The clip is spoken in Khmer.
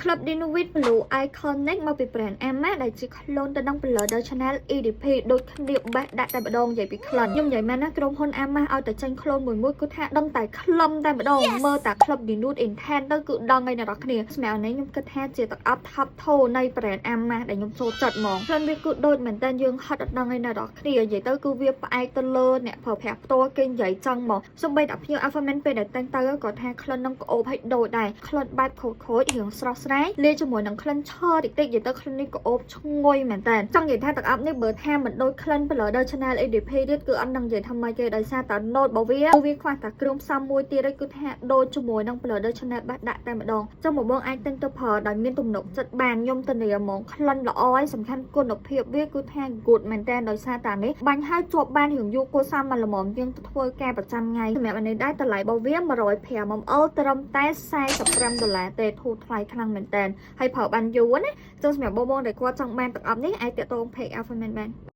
Club Dinovit Blue Iconic មកពី brand Emma ដែលជា clone ទៅនឹង Blur Channel EDP ដូចគ្នាបែបដាក់តែម្ដងនិយាយពី clone ខ្ញុំនិយាយមែនណាក្រុមហ៊ុន Emma ឲ្យតែចេញ clone មួយគឺថាដឹងតែខ្លឹមតែម្ដងមើលតែ Club Dinovit Intense ទៅគឺដឹងហើយអ្នកនរគ្នាស្មារតីខ្ញុំគិតថាជាទឹកអប់ top 2នៃ brand Emma ដែលខ្ញុំចូលចិត្តហ្មង clone វាគឺដូចមែនតើយើងហត់អត់ដឹងហើយអ្នកនរគ្នានិយាយទៅគឺវាផ្អែកទៅលើអ្នកប្រើប្រាស់ផ្ទាល់គេនិយាយចឹងហ្មងសូម្បីតែភ្ញៀវ Alpha Man ពេលដែលតែងទៅក៏ថា clone នឹងក្អូបឲ្យដូចដែរ clone បែបខូចរឿងស្រស់ស្រាយលាយជាមួយនឹងក្លិនឈរតិចតិចនិយាយទៅក្លិននេះក៏អូបឈ្ងុយមែនតើចង់និយាយថាទឹកអាប់នេះបើថាមិនដូចក្លិន Blur Channel EDP ទៀតគឺអត់នឹងនិយាយថាម៉េចទេដោយសារតែ note របស់វាខ្វះតែគ្រឿងផ្សំមួយទៀតគឺថាដូចជាមួយនឹង Blur Channel បាត់ដាក់តែម្ដងចុះមកបងអាចទិញទៅប្រើដោយមានទំនុកចិត្តបានខ្ញុំធានាហ្មងក្លិនល្អហើយសំខាន់គុណភាពវាគឺថា good មែនតើដោយសារតែនេះបាញ់ឲ្យជាប់បានរឿងយូរគួរសមមកល្មមយើងទៅធ្វើការប្រចាំថ្ងៃសម្រាប់នេះដែរតម្លៃរបស់វា105 ml ត្រឹមតែ$45ទេធូរថ្លៃខ្លាំងមែនតើហើយប្រើបានយូរណាចឹងសម្រាប់បងដែលគាត់ចង់បានទឹកអប់នេះអាចតាក់ទង page Alpha Man បាន